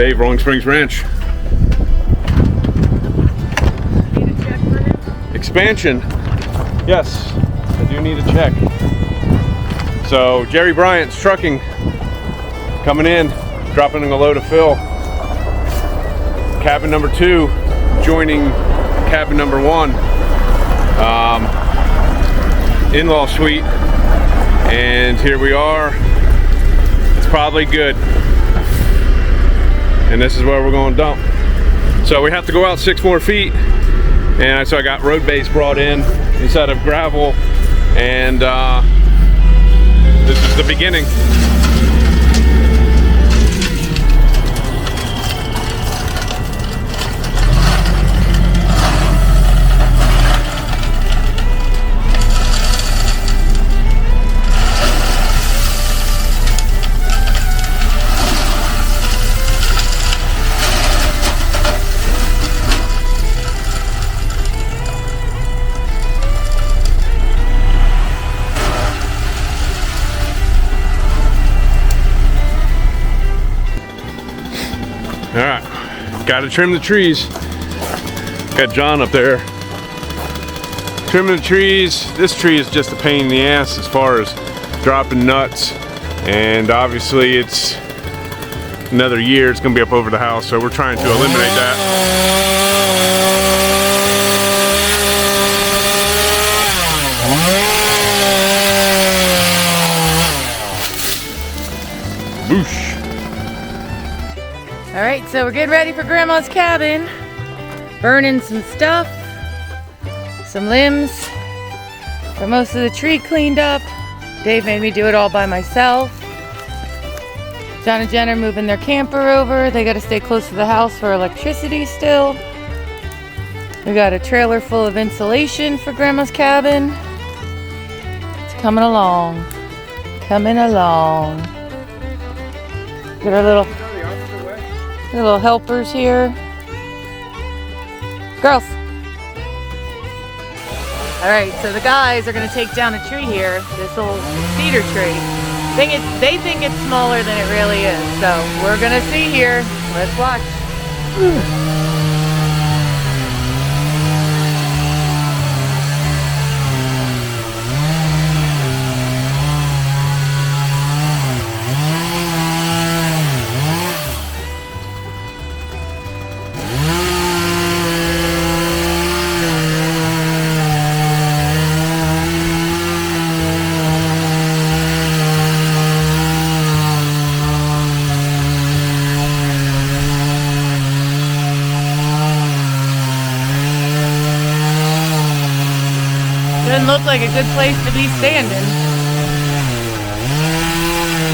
Dave, Rolling Springs Ranch. Need a check for him? Expansion. Yes, I do need a check. So Jerry Bryant's trucking coming in, dropping a load of fill. Cabin number 2 joining cabin number 1. In-law suite, and here we are. It's probably good, and this is where we're going to dump. So we have to go out 6 more feet, and so I got road base brought in instead of gravel, and this is the beginning. Alright, gotta trim the trees. Got John up there trimming the trees. This tree is just a pain in the ass as far as dropping nuts, and obviously it's another year, it's gonna be up over the house, so we're trying to eliminate that. Boosh. All right, so we're getting ready for Grandma's cabin. Burning some stuff, some limbs. Got most of the tree cleaned up. Dave made me do it all by myself. John and Jen are moving their camper over. They got to stay close to the house for electricity still. We got a trailer full of insulation for Grandma's cabin. It's coming along. Coming along. Got our little helpers here. Girls. Alright, so the guys are going to take down a tree here. This old cedar tree. They think it's smaller than it really is. So we're going to see here. Let's watch. Doesn't look like a good place to be standing.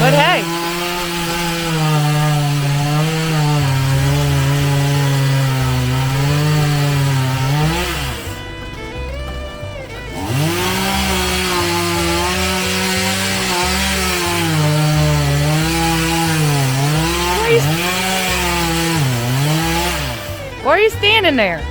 But hey. Why are you standing there?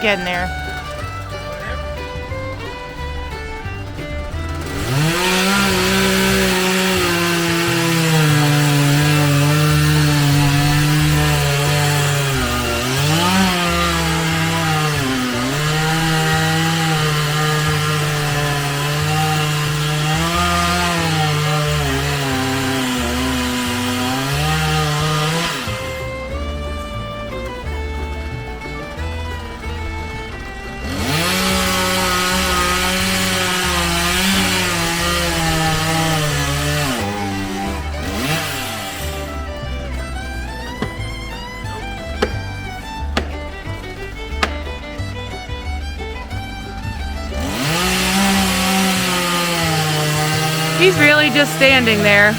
Getting there. He's really just standing there.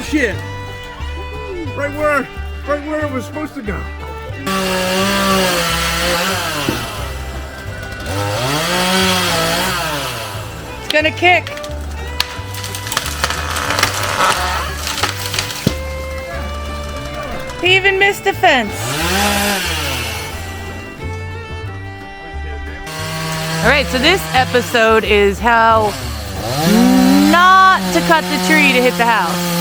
shit! Right where it was supposed to go. It's gonna kick. He even missed a fence. All right, so this episode is how not to cut the tree to hit the house.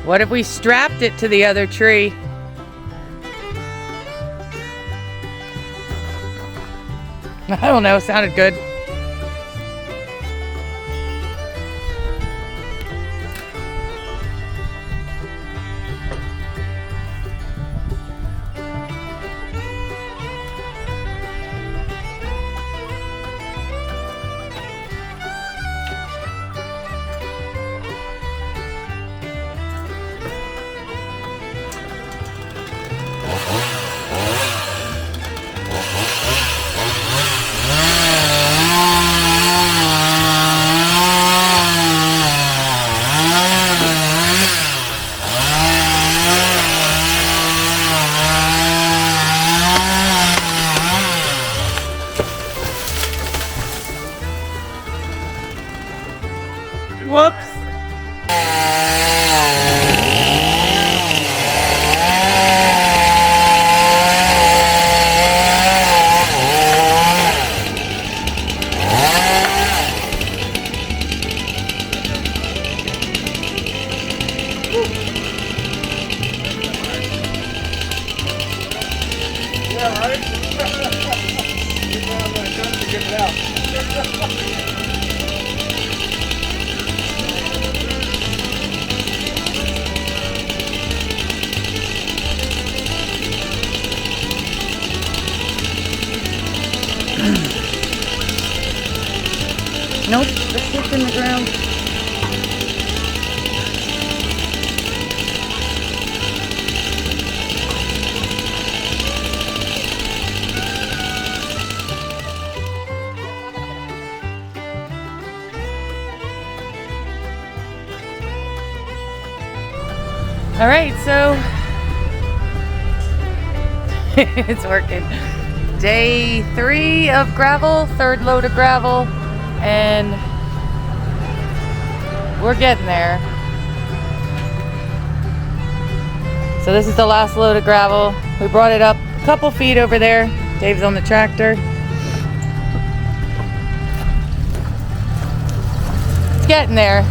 What if we strapped it to the other tree? I don't know, sounded good. Whoops. Yeah, right? I'm gonna come to get it out. Nope, the stick's in the ground. All right, so it's working. Day 3 of gravel, 3rd load of gravel, and we're getting there. So this is the last load of gravel. We brought it up a couple feet over there. Dave's on the tractor. It's getting there.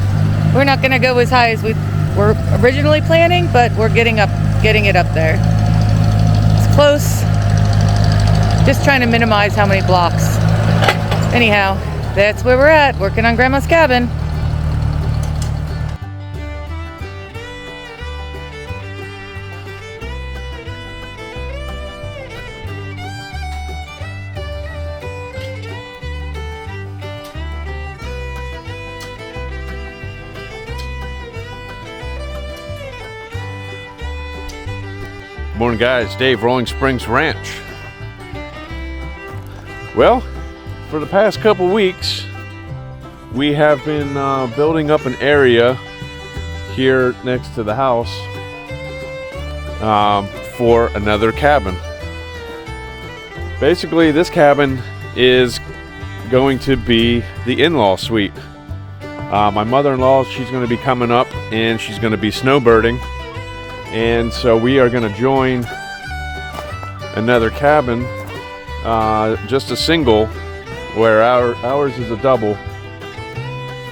We're not gonna go as high as we were originally planning, but we're getting it up there. It's close. Just trying to minimize how many blocks. Anyhow, that's where we're at, working on Grandma's cabin. Morning guys, Dave, Rolling Springs Ranch. Well, for the past couple weeks, we have been building up an area here next to the house for another cabin. Basically, this cabin is going to be the in-law suite. My mother-in-law, she's going to be coming up and she's going to be snowbirding. And so we are going to join another cabin, just a single, where ours is a double,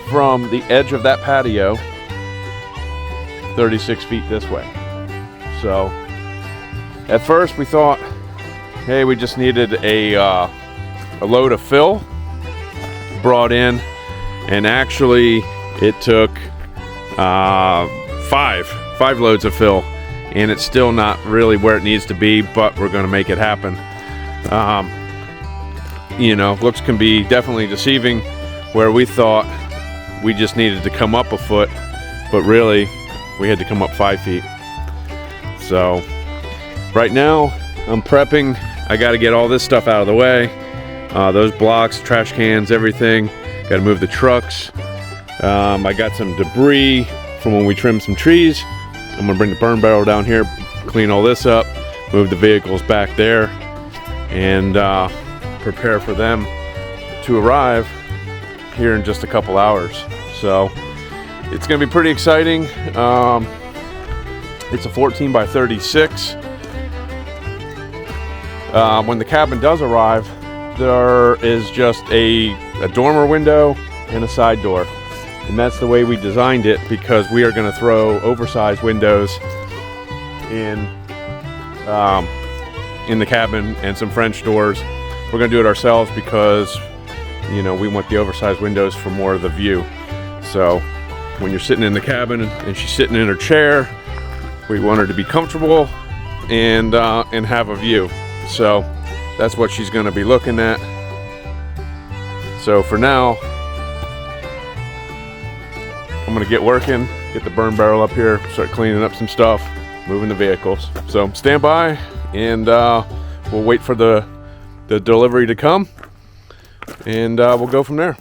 from the edge of that patio 36 feet this way. So at first we thought, hey, we just needed a a load of fill brought in, and actually it took five loads of fill, and it's still not really where it needs to be, but we're going to make it happen. You know, looks can be definitely deceiving, where we thought we just needed to come up a foot, but really we had to come up 5 feet. So right now I'm prepping. I got to get all this stuff out of the way, those blocks, trash cans, everything. Got to move the trucks. I got some debris from when we trimmed some trees. I'm gonna bring the burn barrel down here, clean all this up, move the vehicles back there, and prepare for them to arrive here in just a couple hours. So it's gonna be pretty exciting. It's a 14 by 36. When the cabin does arrive, there is just a dormer window and a side door. And that's the way we designed it, because we are going to throw oversized windows in the cabin and some French doors. We're going to do it ourselves because, you know, we want the oversized windows for more of the view. So when you're sitting in the cabin and she's sitting in her chair, we want her to be comfortable and have a view. So that's what she's going to be looking at. So for now, I'm gonna get working, get the burn barrel up here, start cleaning up some stuff, moving the vehicles. So stand by, and we'll wait for the delivery to come, and we'll go from there.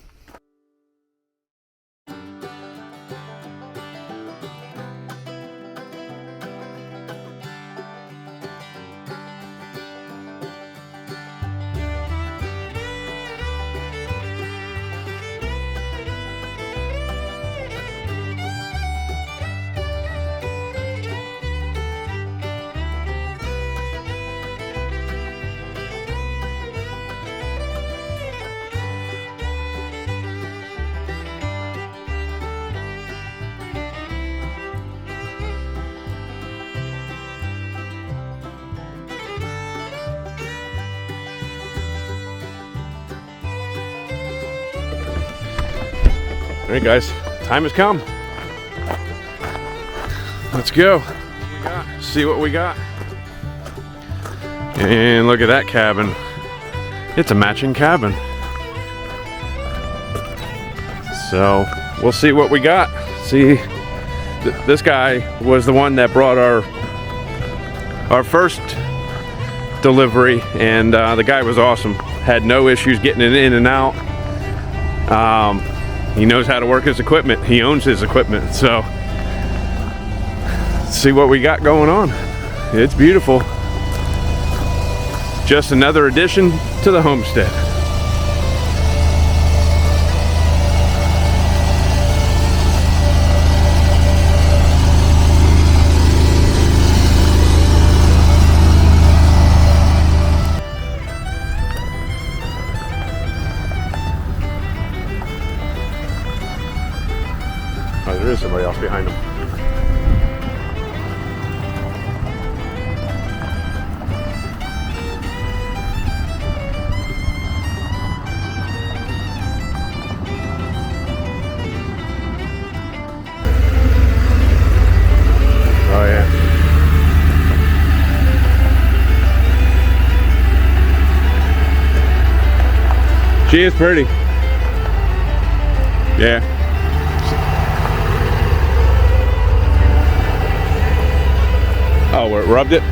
All right, guys, time has come. Let's go. See what we got. And look at that cabin. It's a matching cabin. So we'll see what we got. See, this guy was the one that brought our first delivery, and the guy was awesome. Had no issues getting it in and out. He knows how to work his equipment. He owns his equipment. So let's see what we got going on. It's beautiful. Just another addition to the homestead. Oh, there is somebody else behind him. Oh yeah. She is pretty. Yeah. Oh, where it rubbed it? Yeah,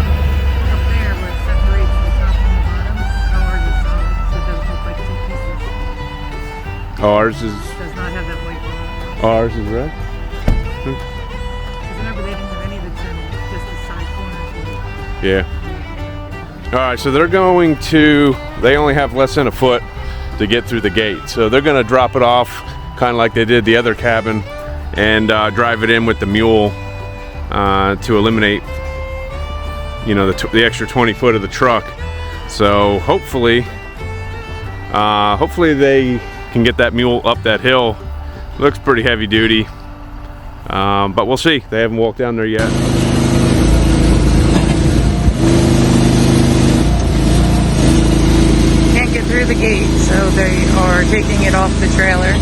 up there where it separates the top and the bottom. Ours is solid, so it doesn't look like two pieces. Oh, ours is. It does not have that white color. Ours is red. Because remember, they didn't have any of the trim, just the side corners. Yeah. All right, so they're going to. They only have less than a foot to get through the gate, so they're going to drop it off, kind of like they did the other cabin, and drive it in with the mule. To eliminate, you know, the extra 20 foot of the truck. So hopefully they can get that mule up that hill. Looks pretty heavy duty, but we'll see. They haven't walked down there yet. Can't get through the gate, so they are taking it off the trailer.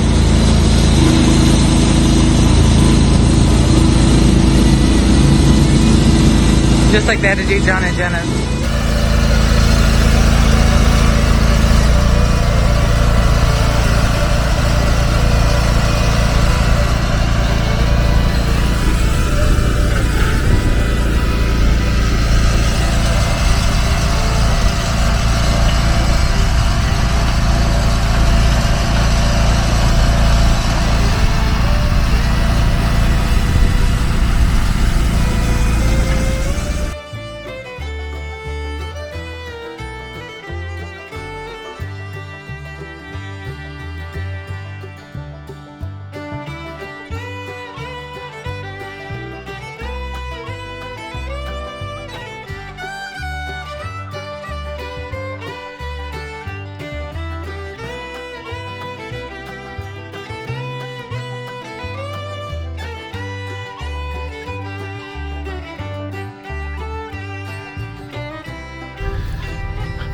Just like they had to do John and Jenna's.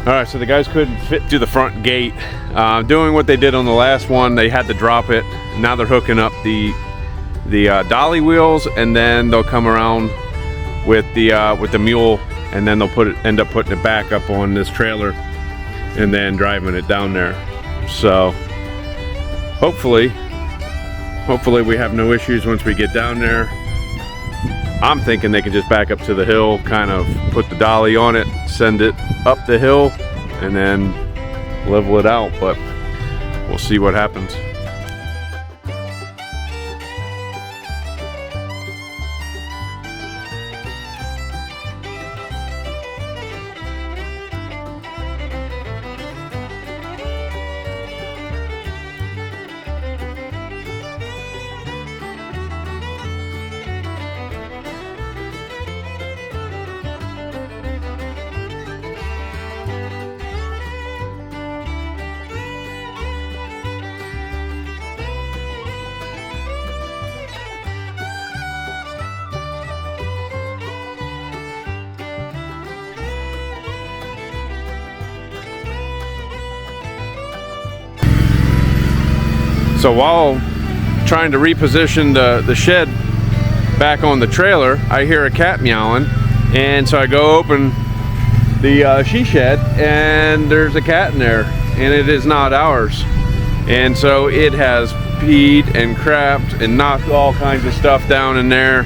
All right, so the guys couldn't fit through the front gate. Doing what they did on the last one, they had to drop it. Now they're hooking up the dolly wheels, and then they'll come around with the mule, and then they'll end up putting it back up on this trailer, and then driving it down there. So hopefully we have no issues once we get down there. I'm thinking they can just back up to the hill, kind of put the dolly on it, send it up the hill, and then level it out, but we'll see what happens. So while trying to reposition the shed back on the trailer, I hear a cat meowing, and so I go open the she shed, and there's a cat in there, and it is not ours. And so it has peed and crapped and knocked all kinds of stuff down in there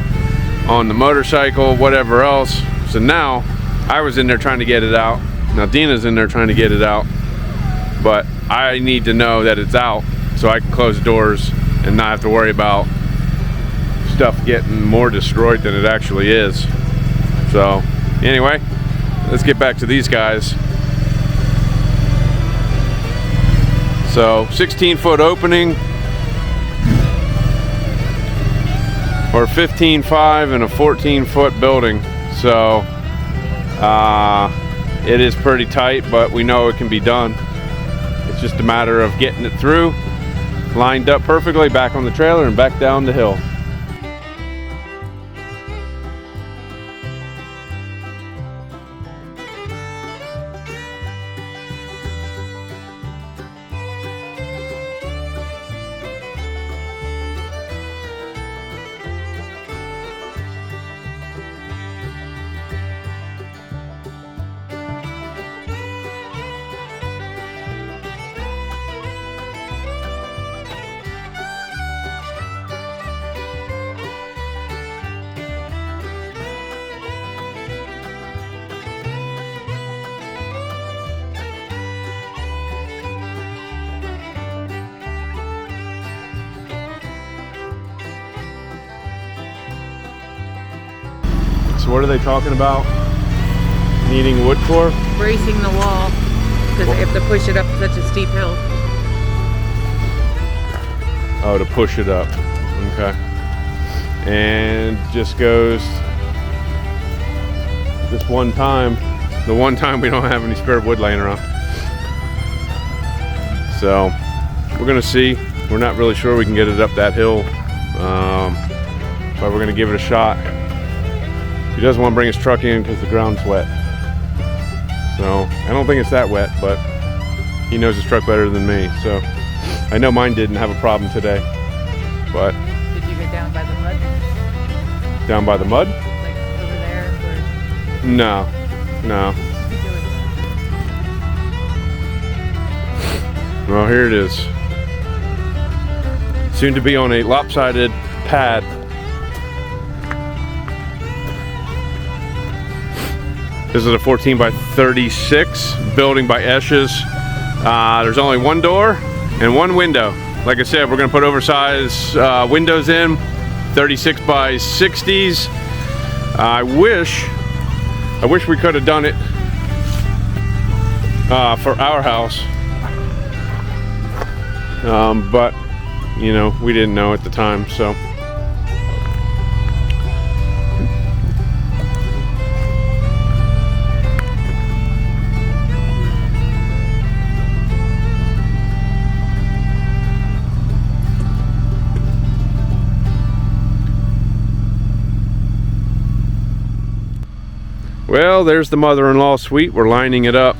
on the motorcycle, whatever else. So now I was in there trying to get it out. Now Dina's in there trying to get it out, but I need to know that it's out so I can close the doors and not have to worry about stuff getting more destroyed than it actually is. So anyway, let's get back to these guys. So 16-foot opening, or 15.5 in a 14-foot building. So it is pretty tight, but we know it can be done. It's just a matter of getting it through, lined up perfectly, back on the trailer and back down the hill. So what are they talking about needing wood for? Bracing the wall, because they have to push it up such a steep hill. Oh, to push it up. Okay. And just goes this one time, the one time we don't have any spare wood laying around. So we're gonna see. We're not really sure we can get it up that hill, but we're gonna give it a shot. He doesn't want to bring his truck in because the ground's wet. So I don't think it's that wet, but He knows his truck better than me, so I know mine didn't have a problem today. But did you go down by the mud? Down by the mud? Like over there? Where... No, no. Well, here it is. Soon to be on a lopsided pad. This is a 14 by 36 building by Esch's. There's only one door and one window. Like I said, we're gonna put oversized windows in, 36 by 60s. I wish we could have done it for our house. But you know, we didn't know at the time, so. Well, there's the mother-in-law suite. We're lining it up.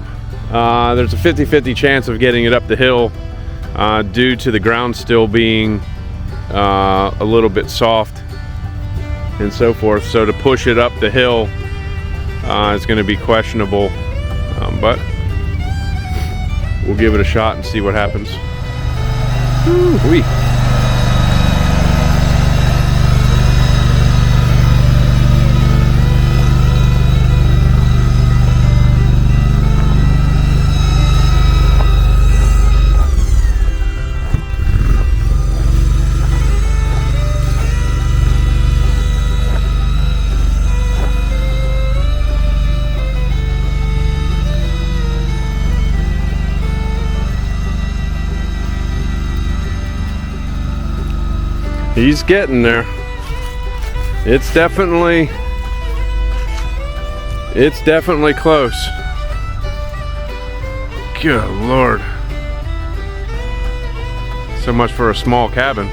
There's a 50-50 chance of getting it up the hill due to the ground still being a little bit soft and so forth. So to push it up the hill is going to be questionable, but we'll give it a shot and see what happens. Woo-wee. He's getting there. It's definitely close. Good Lord. So much for a small cabin.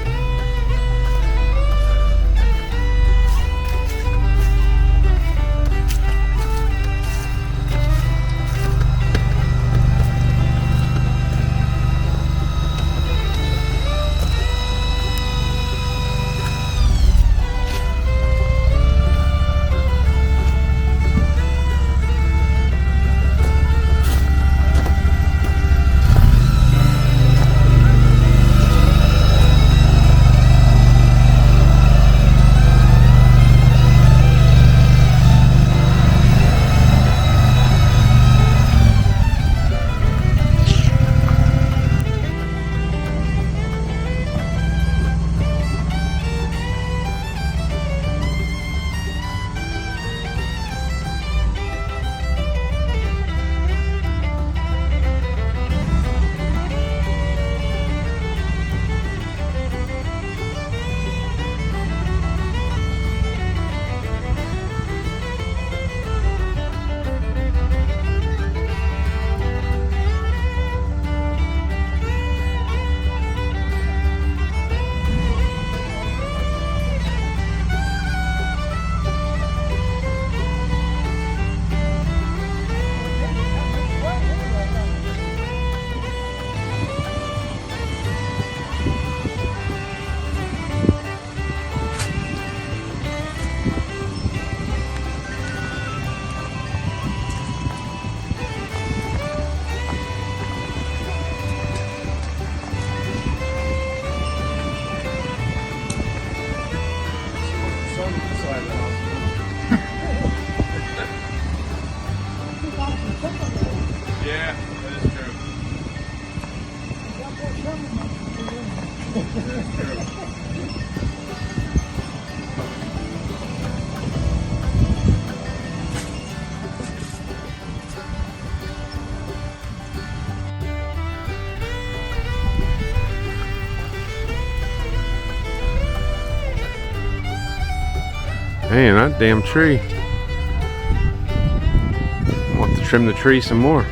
Yeah, that is true. That is true. Man, that damn tree. I want to trim the tree some more.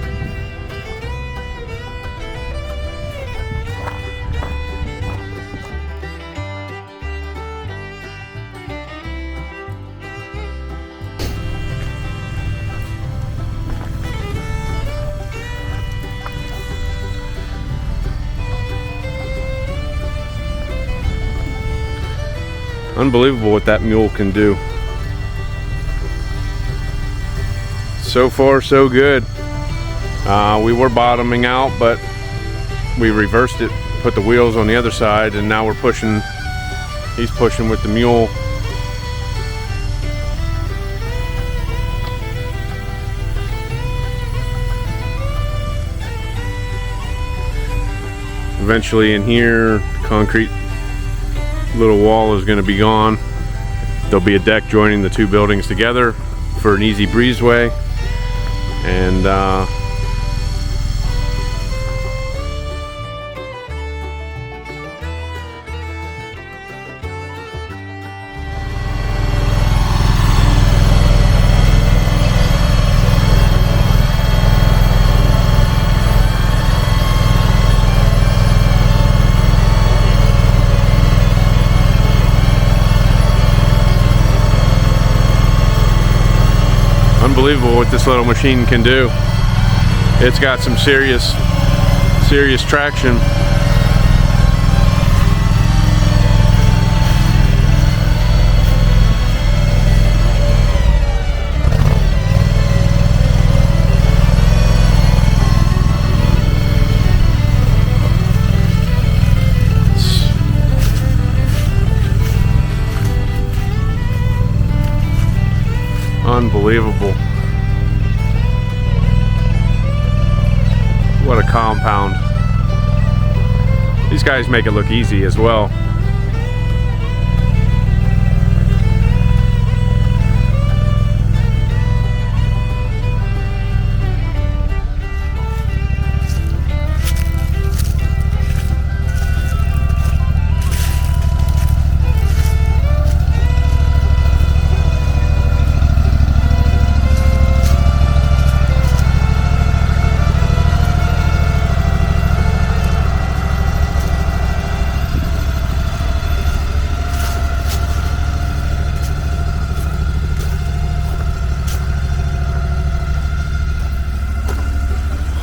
Unbelievable what that mule can do. So far, so good. We were bottoming out, but we reversed it, put the wheels on the other side, and now we're pushing. He's pushing with the mule. Eventually in here, concrete little wall is going to be gone. There'll be a deck joining the two buildings together for an easy breezeway. And unbelievable what this little machine can do. It's got some serious traction. Unbelievable. What a compound. These guys make it look easy as well.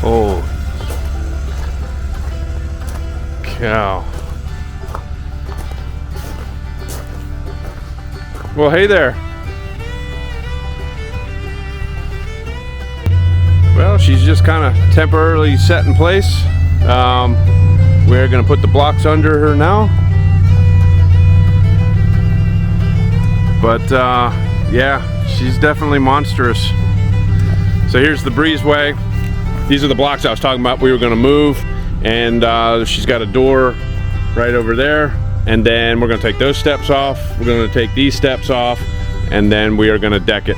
Holy cow. Well, hey there. Well, she's just kind of temporarily set in place. We're going to put the blocks under her now. But yeah, she's definitely monstrous. So here's the breezeway. These are the blocks I was talking about we were going to move, and she's got a door right over there, and then we're going to take those steps off. We're going to take these steps off, and then we are going to deck it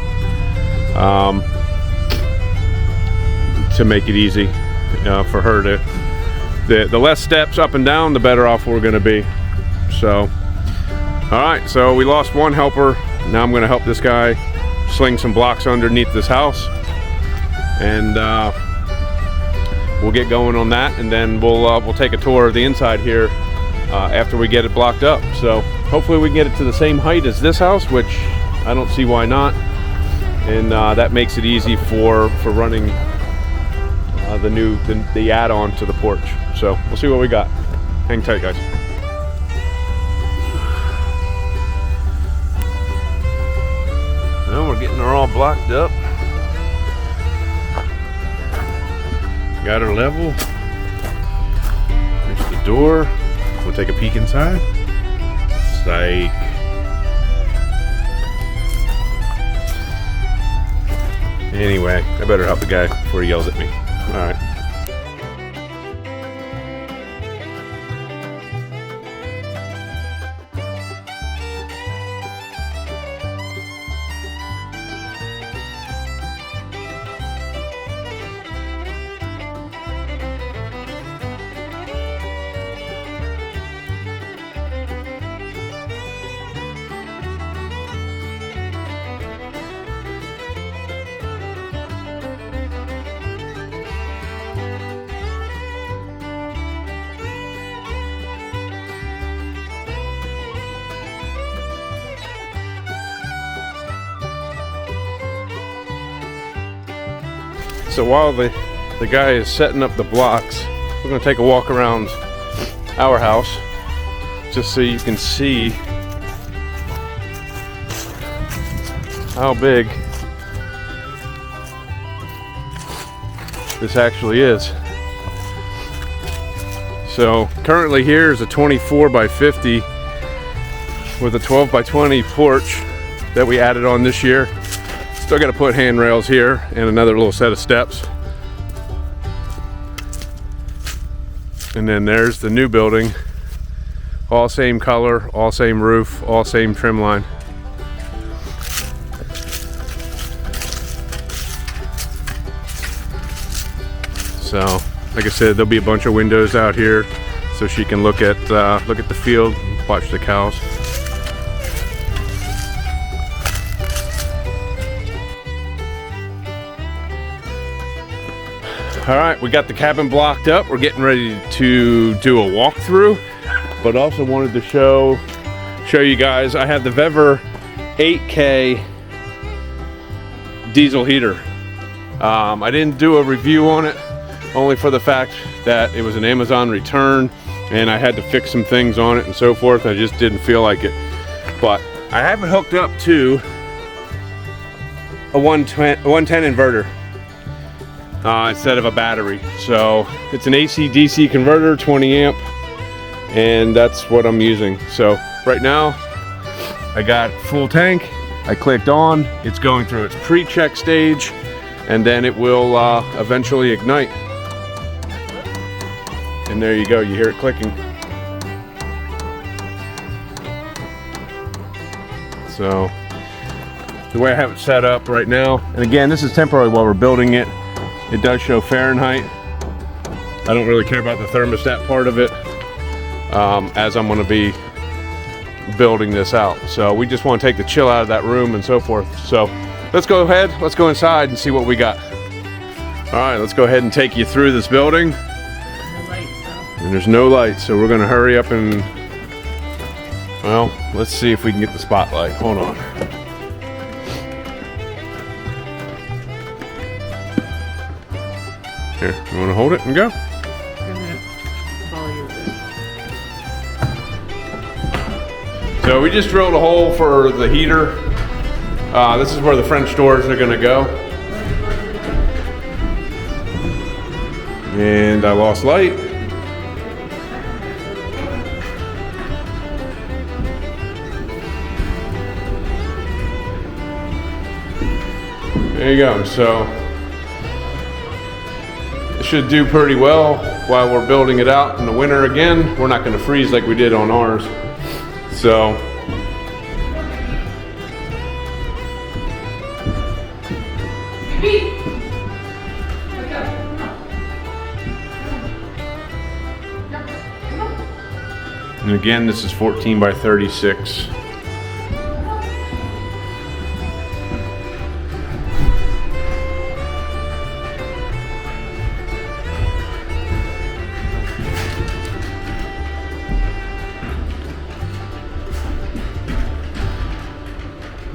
to make it easy for her to. The less steps up and down, the better off we're going to be. So, all right. So we lost one helper. Now I'm going to help this guy sling some blocks underneath this house, and we'll get going on that, and then we'll take a tour of the inside here after we get it blocked up. So hopefully we can get it to the same height as this house, which I don't see why not, and that makes it easy for running the add-on to the porch. So we'll see what we got. Hang tight, guys. Well, we're getting her all blocked up. Got her level. There's the door. We'll take a peek inside. Psych. Anyway, I better help the guy before he yells at me. Alright. So while the guy is setting up the blocks, we're going to take a walk around our house just so you can see how big this actually is. So currently here is a 24 by 50 with a 12 by 20 porch that we added on this year. Still got to put handrails here and another little set of steps. And then there's the new building. All same color, all same roof, all same trim line. So, like I said, there'll be a bunch of windows out here so she can look at the field, watch the cows. All right, we got the cabin blocked up. We're getting ready to do a walkthrough, but also wanted to show you guys, I have the Vever 8K diesel heater. I didn't do a review on it, only for the fact that it was an Amazon return and I had to fix some things on it and so forth. I just didn't feel like it. But I have it hooked up to a 110 inverter. Instead of a battery. So it's an AC DC converter, 20 amp, and that's what I'm using. So right now I got full tank. I clicked on, it's going through its pre-check stage, and then it will eventually ignite. And there you go, you hear it clicking. So the way I have it set up right now, and again, this is temporary while we're building it. It does show Fahrenheit. I don't really care about the thermostat part of it, as I'm going to be building this out. So we just want to take the chill out of that room and so forth. So let's go ahead, let's go inside and see what we got. All right, let's go ahead and take you through this building. And there's no light, so we're going to hurry up and, well, let's see if we can get the spotlight. Hold on. Here, you want to hold it and go? So we just drilled a hole for the heater. This is where the French doors are going to go. And I lost light. There you go. So it should do pretty well while we're building it out in the winter again. We're not going to freeze like we did on ours. So and again, this is 14 by 36.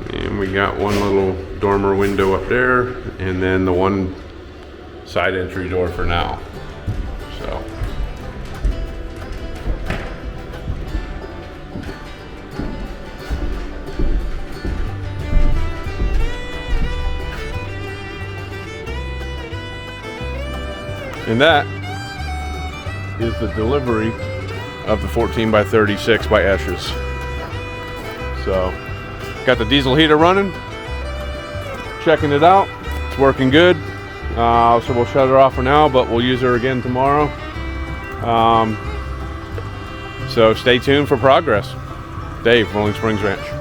And we got one little dormer window up there, and then the one side entry door for now. So and that is the delivery of the 14 by 36 by Esch's. So got the diesel heater running, checking it out, it's working good. So we'll shut her off for now, but we'll use her again tomorrow. So stay tuned for progress. Dave, Rolling Springs Ranch.